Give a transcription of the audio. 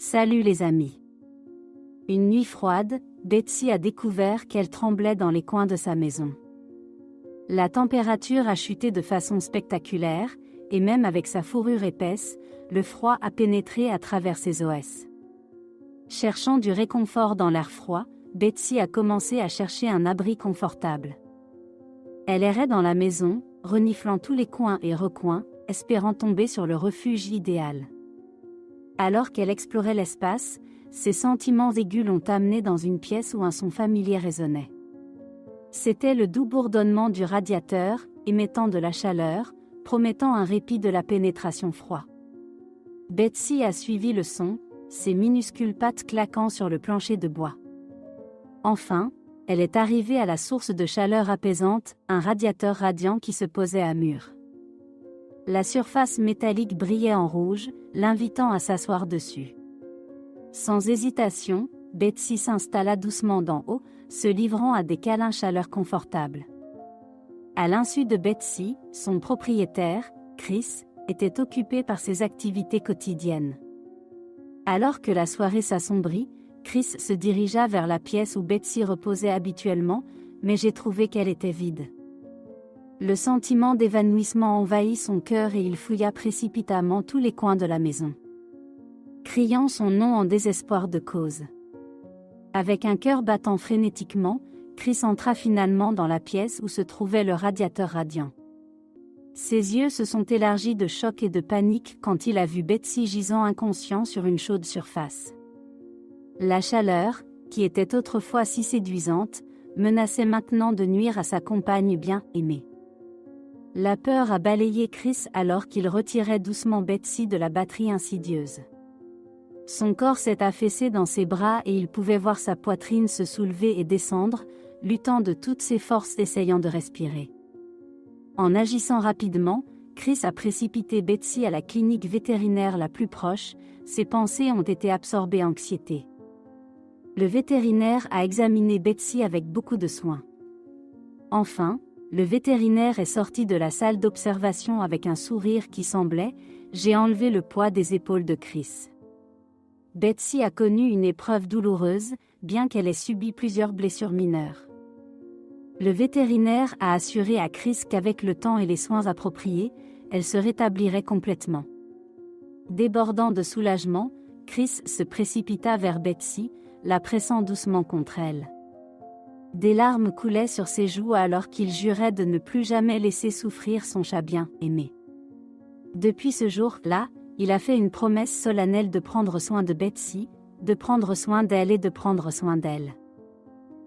Salut les amis. Une nuit froide, Betsy a découvert qu'elle tremblait dans les coins de sa maison. La température a chuté de façon spectaculaire, et même avec sa fourrure épaisse, le froid a pénétré à travers ses os. Cherchant du réconfort dans l'air froid, Betsy a commencé à chercher un abri confortable. Elle errait dans la maison, reniflant tous les coins et recoins, espérant tomber sur le refuge idéal. Alors qu'elle explorait l'espace, ses sentiments aigus l'ont amenée dans une pièce où un son familier résonnait. C'était le doux bourdonnement du radiateur, émettant de la chaleur, promettant un répit de la pénétration froid. Betsy a suivi le son, ses minuscules pattes claquant sur le plancher de bois. Enfin, elle est arrivée à la source de chaleur apaisante, un radiateur radiant qui se posait à mur. La surface métallique brillait en rouge, l'invitant à s'asseoir dessus. Sans hésitation, Betsy s'installa doucement d'en haut, se livrant à des câlins chaleur confortables. À l'insu de Betsy, son propriétaire, Chris, était occupé par ses activités quotidiennes. Alors que la soirée s'assombrit, Chris se dirigea vers la pièce où Betsy reposait habituellement, mais j'ai trouvé qu'elle était vide. Le sentiment d'évanouissement envahit son cœur et il fouilla précipitamment tous les coins de la maison. Criant son nom en désespoir de cause. Avec un cœur battant frénétiquement, Chris entra finalement dans la pièce où se trouvait le radiateur radiant. Ses yeux se sont élargis de choc et de panique quand il a vu Betsy gisant inconscient sur une chaude surface. La chaleur, qui était autrefois si séduisante, menaçait maintenant de nuire à sa compagne bien aimée. La peur a balayé Chris alors qu'il retirait doucement Betsy de la batterie insidieuse. Son corps s'est affaissé dans ses bras et il pouvait voir sa poitrine se soulever et descendre, luttant de toutes ses forces essayant de respirer. En agissant rapidement, Chris a précipité Betsy à la clinique vétérinaire la plus proche, ses pensées ont été absorbées anxiété. Le vétérinaire a examiné Betsy avec beaucoup de soin. Enfin, le vétérinaire est sorti de la salle d'observation avec un sourire qui semblait « J'ai enlevé le poids des épaules de Chris ». Betsy a connu une épreuve douloureuse, bien qu'elle ait subi plusieurs blessures mineures. Le vétérinaire a assuré à Chris qu'avec le temps et les soins appropriés, elle se rétablirait complètement. Débordant de soulagement, Chris se précipita vers Betsy, la pressant doucement contre elle. Des larmes coulaient sur ses joues alors qu'il jurait de ne plus jamais laisser souffrir son chat bien aimé. Depuis ce jour-là, il a fait une promesse solennelle de prendre soin de Betsy, de prendre soin d'elle et de prendre soin d'elle.